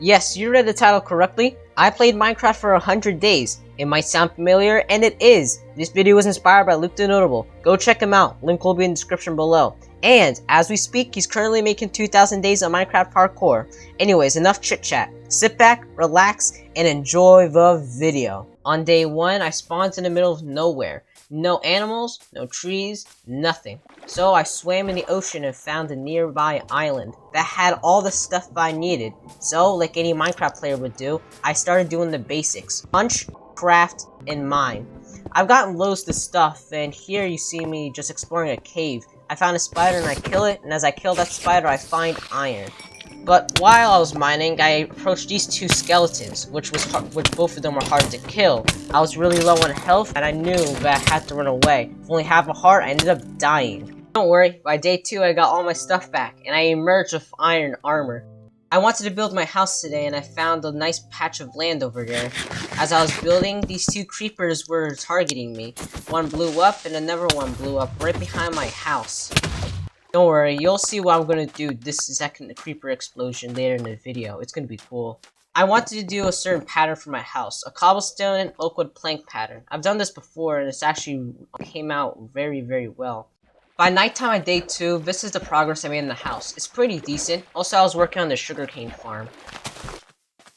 Yes, you read the title correctly. I played Minecraft for 100 days. It might sound familiar, and it is. This video was inspired by Luke TheNotable. Go check him out. Link will be in the description below. And, as we speak, he's currently making 2,000 days of Minecraft parkour. Anyways, enough chit chat. Sit back, relax, and enjoy the video. On day 1, I spawned in the middle of nowhere. No animals, no trees, nothing. So I swam in the ocean and found a nearby island that had all the stuff I needed. So, like any Minecraft player would do, I started doing the basics. Punch, craft, and mine. I've gotten loads of stuff, and here you see me just exploring a cave. I found a spider and I kill it, and as I kill that spider I find iron. But while I was mining, I approached these two skeletons, which both of them were hard to kill. I was really low on health, and I knew that I had to run away. With only half a heart, I ended up dying. Don't worry, by day 2 I got all my stuff back, and I emerged with iron armor. I wanted to build my house today, and I found a nice patch of land over there. As I was building, these two creepers were targeting me. One blew up, and another one blew up right behind my house. Don't worry, you'll see what I'm gonna do this second creeper explosion later in the video. It's gonna be cool. I wanted to do a certain pattern for my house. A cobblestone and oakwood plank pattern. I've done this before and it's actually came out very, very well. By nighttime on day 2, this is the progress I made in the house. It's pretty decent. Also, I was working on the sugarcane farm.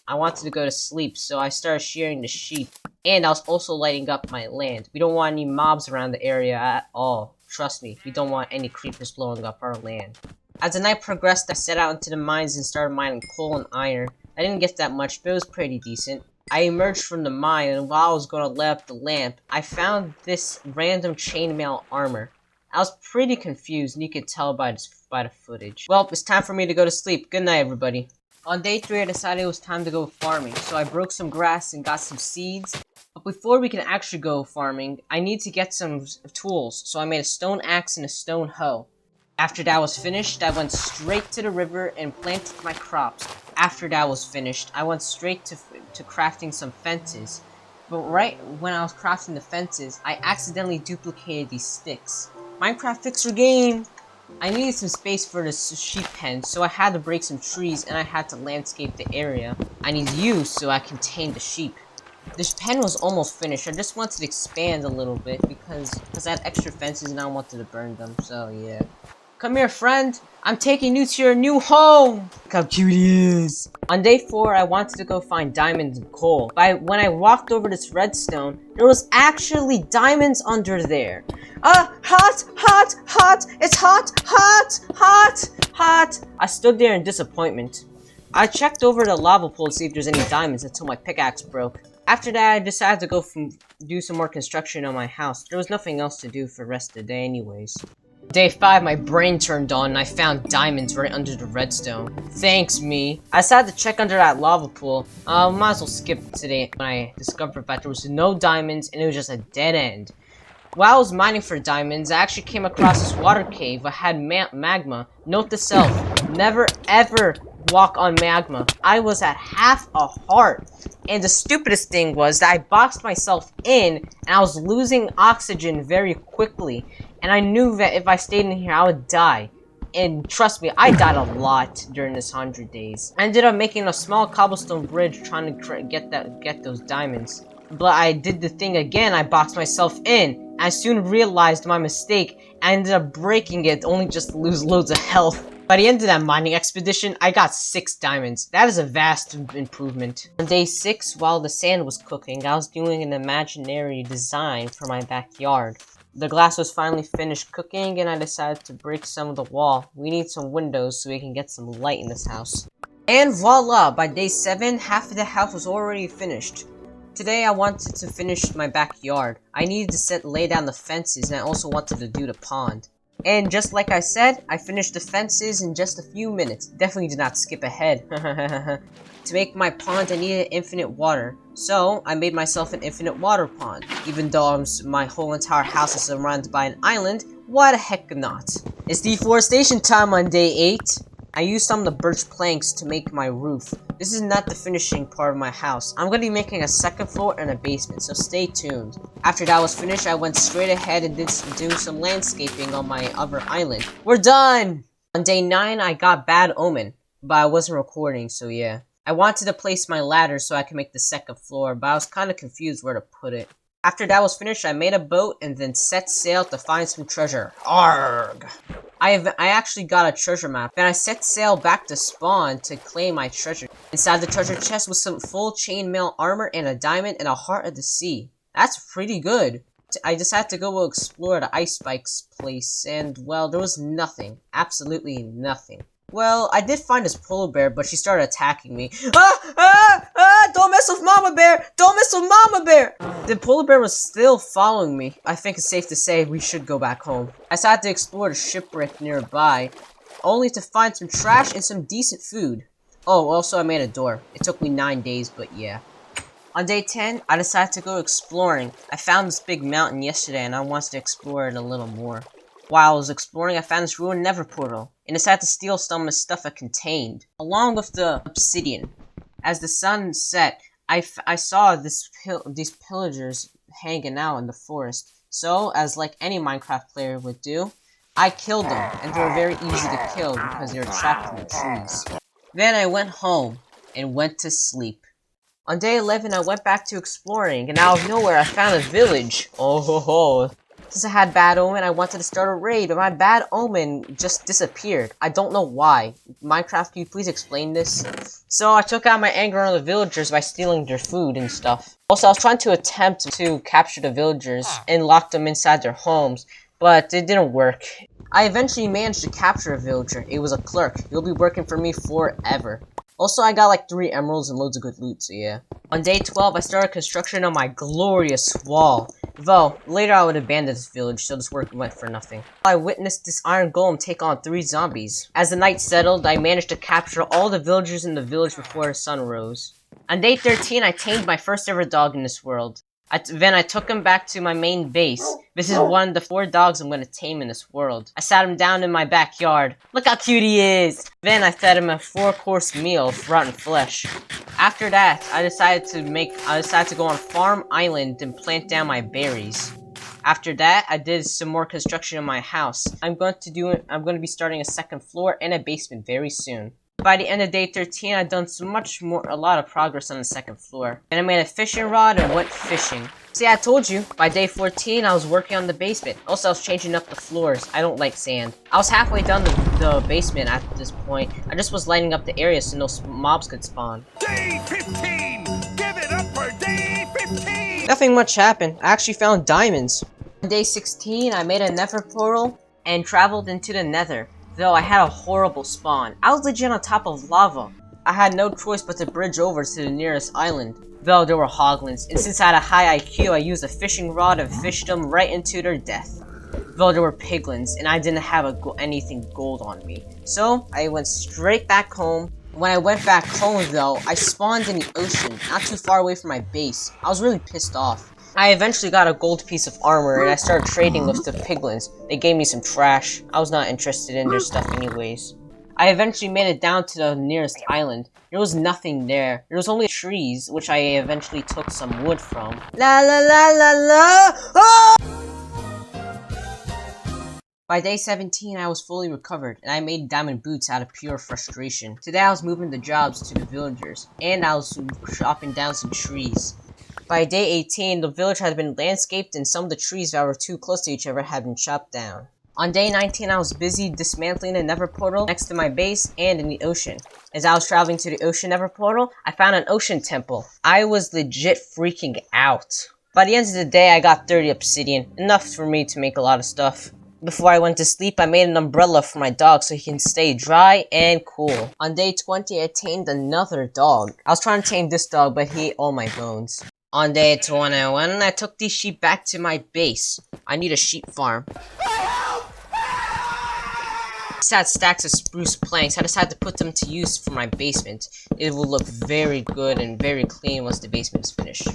I wanted to go to sleep, so I started shearing the sheep. And I was also lighting up my land. We don't want any mobs around the area at all. Trust me, we don't want any creepers blowing up our land. As the night progressed, I set out into the mines and started mining coal and iron. I didn't get that much, but it was pretty decent. I emerged from the mine, and while I was going to light up the lamp, I found this random chainmail armor. I was pretty confused, and you could tell by the footage. Well, it's time for me to go to sleep. Good night, everybody. On day 3, I decided it was time to go farming, so I broke some grass and got some seeds. But before we can actually go farming, I need to get some tools, so I made a stone axe and a stone hoe. After that was finished, I went straight to the river and planted my crops. After that was finished, I went straight to crafting some fences. But right when I was crafting the fences, I accidentally duplicated these sticks. Minecraft fixer game! I needed some space for the sheep pen, so I had to break some trees and I had to landscape the area. I need you so I can tame the sheep. This pen was almost finished. I just wanted to expand a little bit because I had extra fences and I wanted to burn them, so yeah. Come here, friend! I'm taking you to your new home! Look how cute he is! On day 4, I wanted to go find diamonds and coal. But when I walked over this redstone, there was actually diamonds under there. Hot! Hot! Hot! It's hot! Hot! Hot! Hot! I stood there in disappointment. I checked over the lava pool to see if there's any diamonds until my pickaxe broke. After that, I decided to go do some more construction on my house. There was nothing else to do for the rest of the day anyways. Day 5, my brain turned on and I found diamonds right under the redstone. Thanks, me. I decided to check under that lava pool. Might as well skip today when I discovered that there was no diamonds and it was just a dead end. While I was mining for diamonds, I actually came across this water cave that had magma. Note to self, never ever walk on magma. I was at half a heart. And the stupidest thing was that I boxed myself in and I was losing oxygen very quickly. And I knew that if I stayed in here, I would die. And trust me, I died a lot during this 100 days. I ended up making a small cobblestone bridge trying to get those diamonds. But I did the thing again, I boxed myself in. I soon realized my mistake. I ended up breaking it only just to lose loads of health. By the end of that mining expedition, I got 6 diamonds. That is a vast improvement. On day 6, while the sand was cooking, I was doing an imaginary design for my backyard. The glass was finally finished cooking and I decided to break some of the wall. We need some windows so we can get some light in this house. And voila! By day 7, half of the house was already finished. Today I wanted to finish my backyard. I needed to lay down the fences and I also wanted to do the pond. And just like I said, I finished the fences in just a few minutes. Definitely did not skip ahead. To make my pond, I needed infinite water. So, I made myself an infinite water pond. Even though my whole entire house is surrounded by an island, why the heck not? It's deforestation time on day 8. I used some of the birch planks to make my roof. This is not the finishing part of my house. I'm going to be making a second floor and a basement, so stay tuned. After that was finished, I went straight ahead and did some landscaping on my other island. We're done! On day 9, I got Bad Omen, but I wasn't recording, so yeah. I wanted to place my ladder so I could make the second floor, but I was kind of confused where to put it. After that was finished, I made a boat and then set sail to find some treasure. Arrgh! I actually got a treasure map. Then I set sail back to spawn to claim my treasure. Inside the treasure chest was some full chainmail armor and a diamond and a heart of the sea. That's pretty good. I decided to go explore the ice spikes place, and well, there was nothing. Absolutely nothing. Well, I did find this polar bear, but she started attacking me. Don't mess with Mama Bear! Don't mess with Mama Bear! The polar bear was still following me. I think it's safe to say we should go back home. I decided to explore the shipwreck nearby, only to find some trash and some decent food. Oh, also I made a door. It took me 9 days, but yeah. On day 10, I decided to go exploring. I found this big mountain yesterday and I wanted to explore it a little more. While I was exploring, I found this ruined Nether portal and decided to steal some of the stuff it contained, along with the obsidian. As the sun set, I saw these pillagers hanging out in the forest. So, as like any Minecraft player would do, I killed them, and they were very easy to kill because they were trapped in the trees. Then I went home and went to sleep. On day 11, I went back to exploring, and out of nowhere, I found a village. Oh ho ho. Since I had bad omen, I wanted to start a raid, but my bad omen just disappeared. I don't know why. Minecraft, can you please explain this? So I took out my anger on the villagers by stealing their food and stuff. Also, I was trying to attempt to capture the villagers and lock them inside their homes, but it didn't work. I eventually managed to capture a villager. It was a clerk. He'll be working for me forever. Also, I got like 3 emeralds and loads of good loot, so yeah. On day 12, I started construction on my glorious wall. Though, later I would abandon this village, so this work went for nothing. I witnessed this iron golem take on 3 zombies. As the night settled, I managed to capture all the villagers in the village before the sun rose. On day 13, I tamed my first ever dog in this world. Then I took him back to my main base. This is one of the 4 dogs I'm going to tame in this world. I sat him down in my backyard. Look how cute he is! Then I fed him a 4-course meal of rotten flesh. After that, I decided to go on Farm Island and plant down my berries. After that, I did some more construction in my house. I'm going to be starting a 2nd floor and a basement very soon. By the end of day 13, I'd done a lot of progress on the 2nd floor. And I made a fishing rod and went fishing. See, I told you, by day 14, I was working on the basement. Also, I was changing up the floors. I don't like sand. I was halfway done the basement at this point. I just was lighting up the area so no mobs could spawn. Day 15! Give it up for day 15! Nothing much happened. I actually found diamonds. On day 16, I made a nether portal and traveled into the nether. Though I had a horrible spawn. I was legit on top of lava. I had no choice but to bridge over to the nearest island. Though there were hoglins, and since I had a high IQ, I used a fishing rod and fished them right into their death. Though there were piglins, and I didn't have anything gold on me. So, I went straight back home. When I went back home though, I spawned in the ocean, not too far away from my base. I was really pissed off. I eventually got a gold piece of armor and I started trading with the piglins. They gave me some trash. I was not interested in their stuff anyways. I eventually made it down to the nearest island. There was nothing there. There was only trees, which I eventually took some wood from. La la la la la! Oh! By day 17, I was fully recovered, and I made diamond boots out of pure frustration. Today I was moving the jobs to the villagers, and I was chopping down some trees. By day 18, the village had been landscaped and some of the trees that were too close to each other had been chopped down. On day 19, I was busy dismantling the nether portal next to my base and in the ocean. As I was traveling to the ocean nether portal, I found an ocean temple. I was legit freaking out. By the end of the day, I got 30 obsidian, enough for me to make a lot of stuff. Before I went to sleep, I made an umbrella for my dog so he can stay dry and cool. On day 20, I tamed another dog. I was trying to tame this dog, but he ate all my bones. On day 21, I took these sheep back to my base. I need a sheep farm. I had stacks of spruce planks. I decided to put them to use for my basement. It will look very good and very clean once the basement is finished.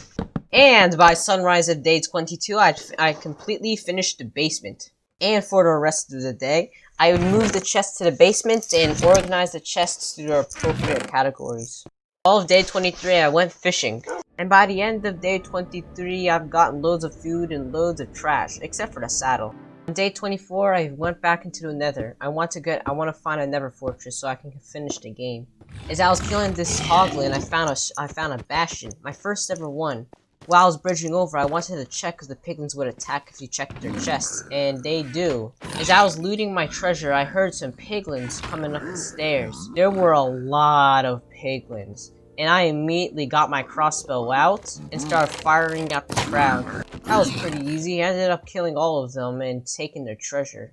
And by sunrise of day 22, I completely finished the basement. And for the rest of the day, I would move the chests to the basement and organize the chests to their appropriate categories. All of day 23, I went fishing. And by the end of day 23, I've gotten loads of food and loads of trash, except for the saddle. On day 24, I went back into the nether. I want to find a nether fortress so I can finish the game. As I was killing this hoglin, I found a bastion, my first ever one. While I was bridging over, I wanted to check if the piglins would attack if you checked their chests, and they do. As I was looting my treasure, I heard some piglins coming up the stairs. There were a lot of piglins, and I immediately got my crossbow out and started firing at the crowd. That was pretty easy. I ended up killing all of them and taking their treasure.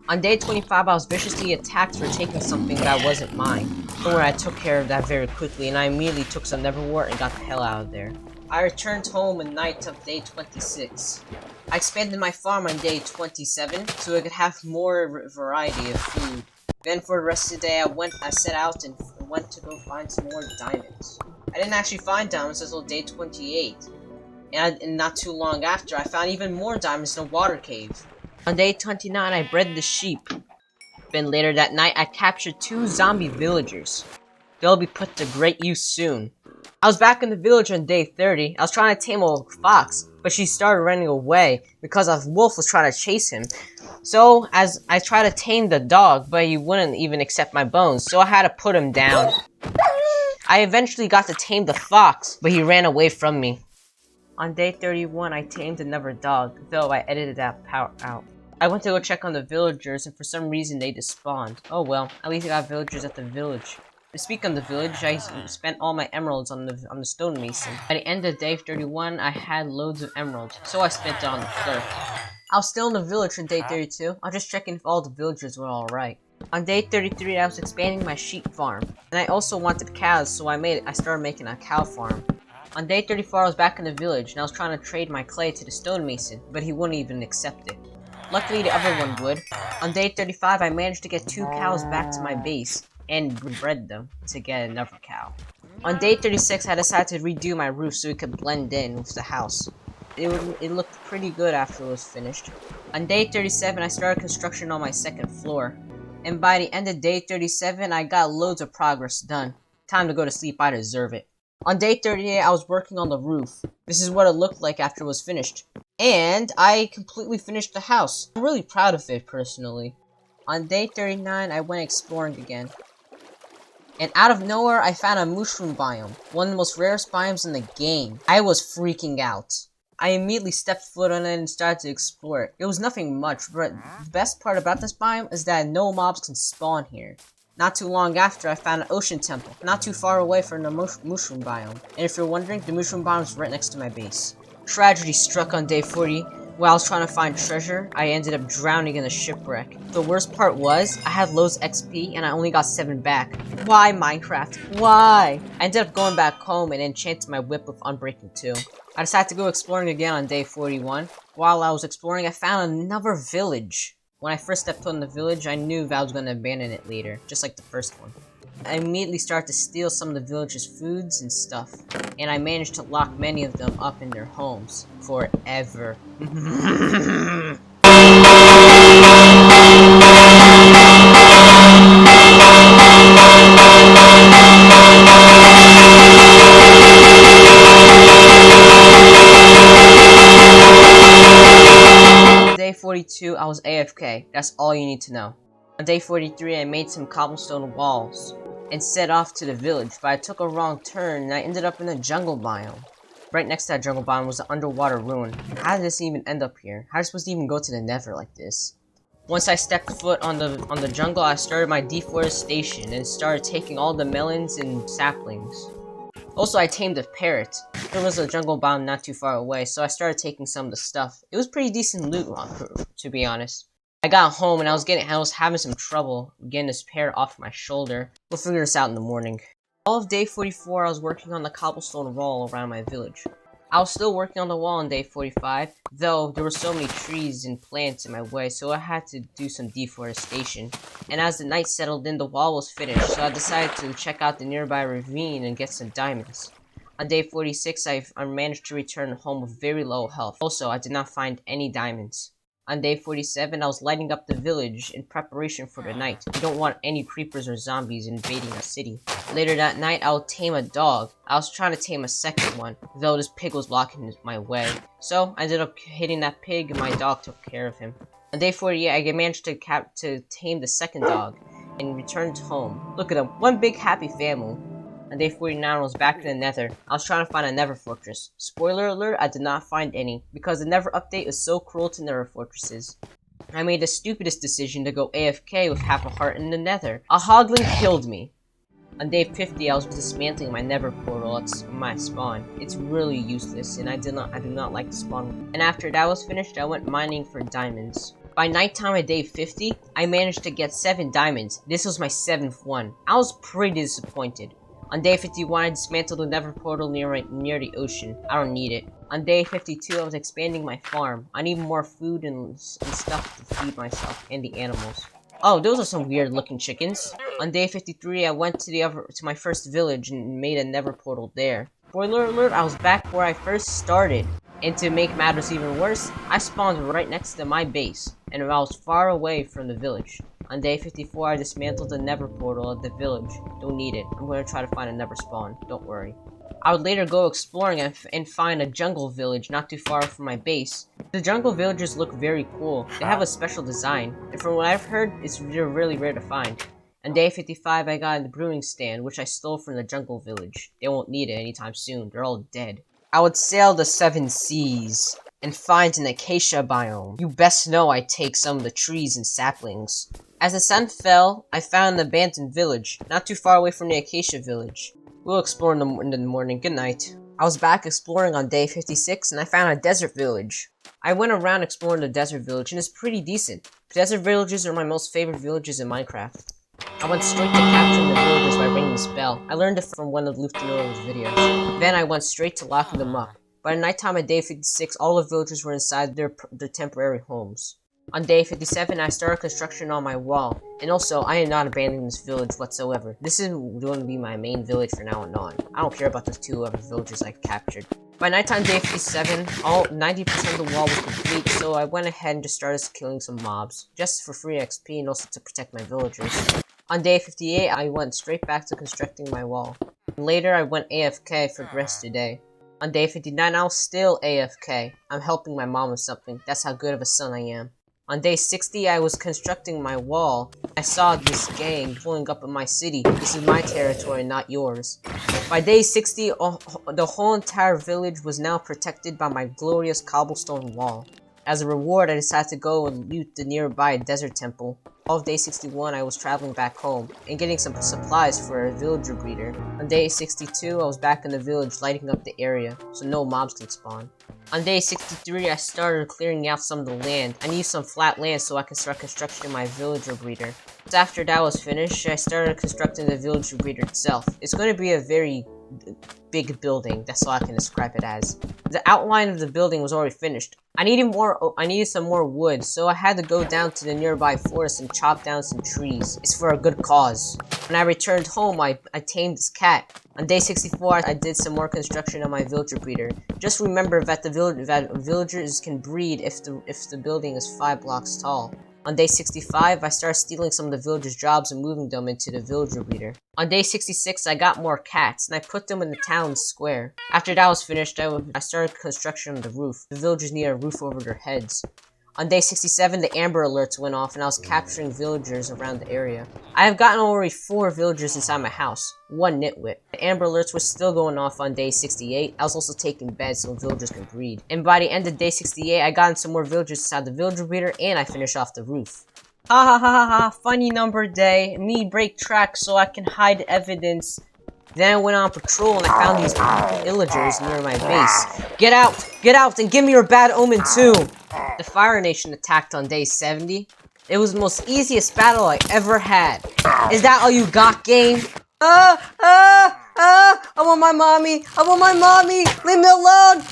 On day 25, I was viciously attacked for taking something that wasn't mine. Don't worry, I took care of that very quickly, and I immediately took some Neverwort and got the hell out of there. I returned home on night of day 26. I expanded my farm on day 27, so I could have more variety of food. Then for the rest of the day, I set out and went to go find some more diamonds. I didn't actually find diamonds until day 28. And not too long after, I found even more diamonds in a water cave. On day 29, I bred the sheep. Then later that night, I captured 2 zombie villagers. They'll be put to great use soon. I was back in the village on day 30. I was trying to tame a fox, but she started running away because a wolf was trying to chase him. So, as I tried to tame the dog, but he wouldn't even accept my bones, so I had to put him down. I eventually got to tame the fox, but he ran away from me. On day 31, I tamed another dog, though I edited that part out. I went to go check on the villagers, and for some reason they despawned. Oh well, at least I got villagers at the village. To speak on the village, I spent all my emeralds on the stonemason. By the end of day 31, I had loads of emeralds, so I spent it on the clerk. I was still in the village on day 32. I was just checking if all the villagers were alright. On day 33, I was expanding my sheep farm, and I also wanted cows, so I started making a cow farm. On day 34, I was back in the village, and I was trying to trade my clay to the stonemason, but he wouldn't even accept it. Luckily, the other one would. On day 35, I managed to get 2 cows back to my base, and bred them to get another cow. On day 36, I decided to redo my roof so it could blend in with the house. It looked pretty good after it was finished. On day 37, I started construction on my second floor. And by the end of day 37, I got loads of progress done. Time to go to sleep, I deserve it. On day 38, I was working on the roof. This is what it looked like after it was finished. And I completely finished the house. I'm really proud of it, personally. On day 39, I went exploring again. And out of nowhere, I found a mushroom biome. One of the most rarest biomes in the game. I was freaking out. I immediately stepped foot on it and started to explore it. It was nothing much, but the best part about this biome is that no mobs can spawn here. Not too long after, I found an ocean temple, not too far away from the mushroom biome. And if you're wondering, the mushroom biome is right next to my base. Tragedy struck on day 40. While I was trying to find treasure, I ended up drowning in a shipwreck. The worst part was, I had low XP and I only got 7 back. Why, Minecraft? Why? I ended up going back home and enchanted my whip with Unbreaking 2. I decided to go exploring again on day 41. While I was exploring, I found another village. When I first stepped foot in the village, I knew that I was going to abandon it later, just like the first one. I immediately started to steal some of the villagers' foods and stuff, and I managed to lock many of them up in their homes forever. On day 42, I was AFK. That's all you need to know. On day 43, I made some cobblestone walls and set off to the village, but I took a wrong turn and I ended up in a jungle biome. Right next to that jungle biome was an underwater ruin. How did this even end up here? How are you supposed to even go to the Nether like this? Once I stepped foot on the jungle, I started my deforestation and started taking all the melons and saplings. Also, I tamed a parrot. There was a jungle biome not too far away, so I started taking some of the stuff. It was pretty decent loot, to be honest. I got home and I was having some trouble getting this parrot off my shoulder. We'll figure this out in the morning. All of day 44, I was working on the cobblestone wall around my village. I was still working on the wall on day 45, though there were so many trees and plants in my way, so I had to do some deforestation. And as the night settled in, the wall was finished, so I decided to check out the nearby ravine and get some diamonds. On day 46, I managed to return home with very low health. Also, I did not find any diamonds. On day 47, I was lighting up the village in preparation for the night. You don't want any creepers or zombies invading a city. Later that night, I would tame a dog. I was trying to tame a second one, though this pig was blocking my way. So, I ended up hitting that pig and my dog took care of him. On day 48, I managed to tame the second dog. and returned home. Look at them, one big happy family. On day 49, I was back in the Nether. I was trying to find a Nether fortress. Spoiler alert, I did not find any, because the Nether update is so cruel to Nether fortresses. I made the stupidest decision to go AFK with half a heart in the Nether. A hoglin killed me. On day 50, I was dismantling my Nether portal at my spawn. It's really useless, and I do not like the spawn. And after that was finished, I went mining for diamonds. By nighttime at day 50, I managed to get 7 diamonds. This was my 7th one. I was pretty disappointed. On day 51, I dismantled the Nether portal near the ocean. I don't need it. On day 52, I was expanding my farm. I need more food and stuff to feed myself and the animals. Oh, those are some weird looking chickens. On day 53, I went to my first village and made a Nether portal there. Spoiler alert, I was back where I first started. And to make matters even worse, I spawned right next to my base, and I was far away from the village. On day 54, I dismantled the Nether portal at the village. Don't need it. I'm going to try to find a Nether spawn. Don't worry. I would later go exploring and find a jungle village not too far from my base. The jungle villages look very cool. They have a special design, and from what I've heard, they're really rare to find. On day 55, I got the brewing stand, which I stole from the jungle village. They won't need it anytime soon. They're all dead. I would sail the 7 seas and find an acacia biome. You best know I take some of the trees and saplings. As the sun fell, I found an abandoned village, not too far away from the acacia village. We'll explore in the morning. Good night. I was back exploring on day 56 and I found a desert village. I went around exploring the desert village and it's pretty decent. Desert villages are my most favorite villages in Minecraft. I went straight to capturing the villagers by ringing the spell. I learned it from one of Luke TheNotable's videos. Then I went straight to locking them up. By nighttime at day 56, all the villagers were inside their temporary homes. On day 57, I started construction on my wall, and also, I am not abandoning this village whatsoever. This is going to be my main village from now on. I don't care about the 2 other villagers I've captured. By nighttime day 57, 90% of the wall was complete, so I went ahead and just started killing some mobs, just for free XP and also to protect my villagers. On day 58, I went straight back to constructing my wall. And later, I went AFK for the rest of the day. On day 59, I was still AFK. I'm helping my mom with something. That's how good of a son I am. On day 60, I was constructing my wall. I saw this gang pulling up in my city. This is my territory, not yours. By day 60, the whole entire village was now protected by my glorious cobblestone wall. As a reward, I decided to go and loot the nearby desert temple. All of day 61, I was traveling back home and getting some supplies for a villager breeder. On day 62, I was back in the village lighting up the area so no mobs can spawn. On day 63, I started clearing out some of the land. I need some flat land so I can start constructing my villager breeder. So after that was finished, I started constructing the villager breeder itself. It's going to be a very big building, that's all I can describe it as. The outline of the building was already finished. I needed some more wood, so I had to go down to the nearby forest and chop down some trees. It's for a good cause. When I returned home, I tamed this cat. On day 64, I did some more construction on my villager breeder. Just remember that villagers can breed if the building is 5 blocks tall. On day 65, I started stealing some of the villagers' jobs and moving them into the villager breeder. On day 66, I got more cats, and I put them in the town square. After that was finished, I started construction on the roof. The villagers need a roof over their heads. On day 67, the Amber Alerts went off, and I was capturing villagers around the area. I have gotten already 4 villagers inside my house. 1 nitwit. The Amber Alerts were still going off on day 68. I was also taking beds so villagers can breed. And by the end of day 68, I got some more villagers inside the villager breeder, and I finished off the roof. Ha ha ha ha ha, funny number day. Me break tracks so I can hide evidence. Then I went on patrol and I found these villagers near my base. Get out, and give me your bad omen too! The Fire Nation attacked on day 70. It was the most easiest battle I ever had. Is that all you got, game? I want my mommy! Leave me alone!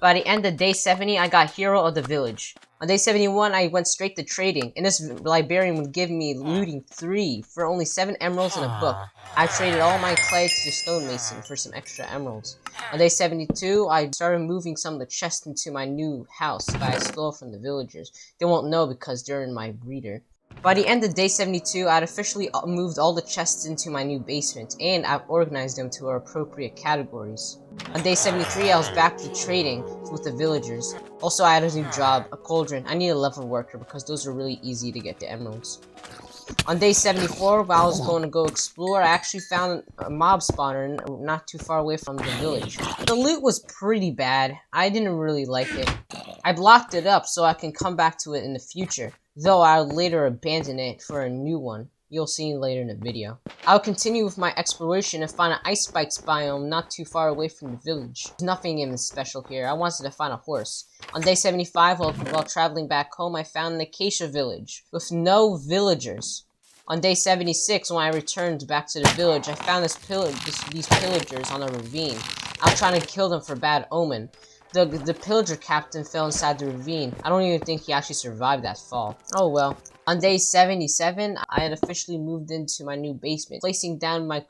By the end of day 70, I got Hero of the Village. On day 71, I went straight to trading, and this librarian would give me looting 3 for only 7 emeralds and a book. I traded all my clay to the stonemason for some extra emeralds. On day 72, I started moving some of the chests into my new house that I stole from the villagers. They won't know because they're in my breeder. By the end of day 72, I'd officially moved all the chests into my new basement, and I've organized them to our appropriate categories. On day 73, I was back to trading with the villagers. Also, I had a new job, a cauldron. I need a level worker because those are really easy to get the emeralds. On day 74, while I was going to go explore, I actually found a mob spawner not too far away from the village. The loot was pretty bad. I didn't really like it. I blocked it up so I can come back to it in the future, though I'll later abandon it for a new one. You'll see later in the video. I'll continue with my exploration and find an ice spikes biome not too far away from the village. There's nothing even special here. I wanted to find a horse. On day 75, while traveling back home, I found an acacia village with no villagers. On day 76, when I returned back to the village, I found these pillagers on a ravine. I was trying to kill them for bad omen. The pillager captain fell inside the ravine. I don't even think he actually survived that fall. Oh well. On day 77, I had officially moved into my new basement, placing down my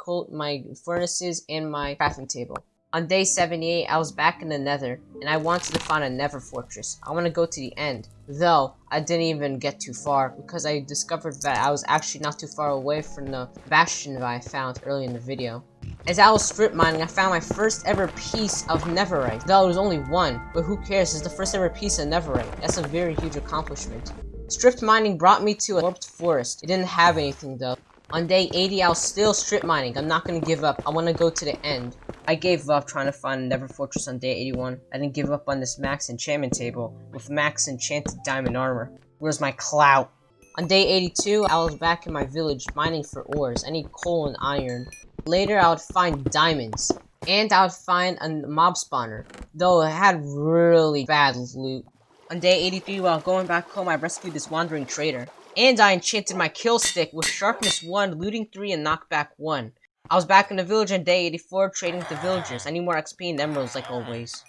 furnaces and my crafting table. On day 78, I was back in the Nether, and I wanted to find a Nether fortress. I want to go to the end, though I didn't even get too far because I discovered that I was actually not too far away from the bastion that I found early in the video. As I was strip mining, I found my first ever piece of netherite. Though it was only one, but who cares? It's the first ever piece of netherite. That's a very huge accomplishment. Strip mining brought me to a warped forest. It didn't have anything though. On day 80, I was still strip mining. I'm not gonna give up. I want to go to the end. I gave up trying to find a Nether fortress on day 81. I didn't give up on this max enchantment table with max enchanted diamond armor. Where's my clout? On day 82, I was back in my village mining for ores. I need coal and iron. Later, I would find diamonds. And I would find a mob spawner, though it had really bad loot. On day 83, while going back home, I rescued this wandering trader. And I enchanted my kill stick with sharpness 1, looting 3, and knockback 1. I was back in the village on day 84, trading with the villagers. I need more XP and emeralds like always.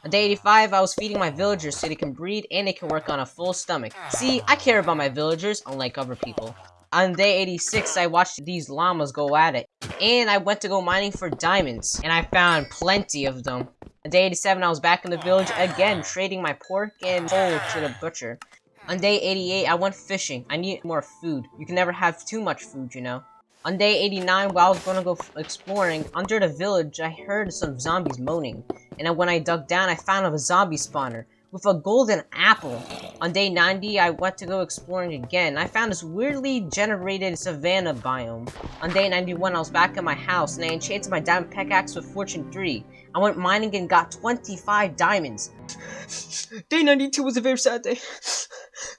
On day 85, I was feeding my villagers so they can breed and they can work on a full stomach. See, I care about my villagers, unlike other people. On day 86, I watched these llamas go at it. And I went to go mining for diamonds. And I found plenty of them. On day 87, I was back in the village again, trading my pork and coal to the butcher. On day 88, I went fishing. I need more food. You can never have too much food, you know. On day 89, while I was going to go exploring, under the village, I heard some zombies moaning. And then when I dug down, I found a zombie spawner with a golden apple. On day 90, I went to go exploring again. I found this weirdly generated savanna biome. On day 91, I was back in my house, and I enchanted my diamond pickaxe with Fortune 3. I went mining and got 25 diamonds. Day 92 was a very sad day.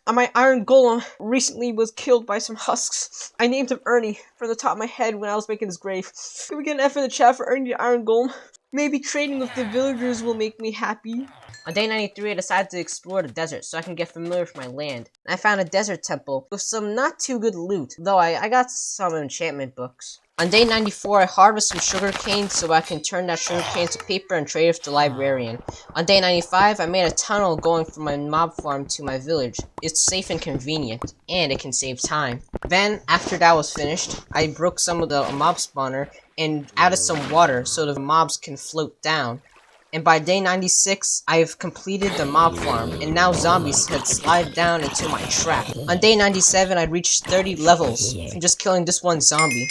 My iron golem recently was killed by some husks. I named him Ernie from the top of my head when I was making his grave. Can we get an F in the chat for Ernie the iron golem? Maybe trading with the villagers will make me happy. On day 93, I decided to explore the desert so I can get familiar with my land. I found a desert temple with some not too good loot, though I got some enchantment books. On day 94, I harvested some sugar cane so I can turn that sugar cane to paper and trade it with the librarian. On day 95, I made a tunnel going from my mob farm to my village. It's safe and convenient, and it can save time. Then, after that was finished, I broke some of the mob spawner and added some water so the mobs can float down. And by day 96, I've completed the mob farm, and now zombies had slid down into my trap. On day 97, I reached 30 levels from just killing this one zombie.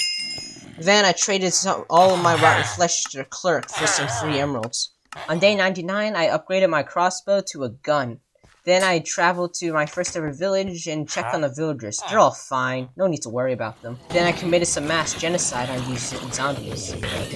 Then I traded all of my rotten flesh to the clerk for some free emeralds. On day 99, I upgraded my crossbow to a gun. Then I traveled to my first ever village and checked on the villagers. They're all fine, no need to worry about them. Then I committed some mass genocide on these zombies.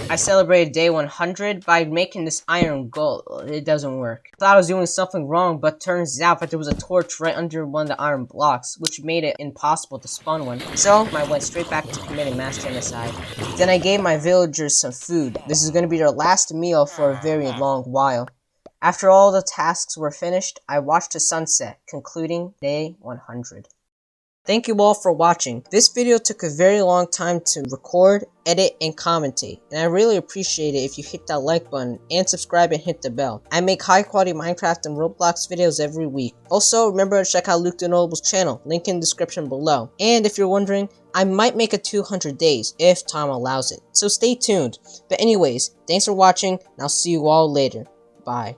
I celebrated day 100 by making this iron goal. It doesn't work. I thought I was doing something wrong, but turns out that there was a torch right under one of the iron blocks, which made it impossible to spawn one. So I went straight back to committing mass genocide. Then I gave my villagers some food. This is going to be their last meal for a very long while. After all the tasks were finished, I watched the sunset, concluding day 100. Thank you all for watching. This video took a very long time to record, edit, and commentate, and I really appreciate it if you hit that like button and subscribe and hit the bell. I make high quality Minecraft and Roblox videos every week. Also, remember to check out Luke TheNotable's channel, link in the description below. And if you're wondering, I might make a 200 days if time allows it, so stay tuned. But anyways, thanks for watching, and I'll see you all later. Bye.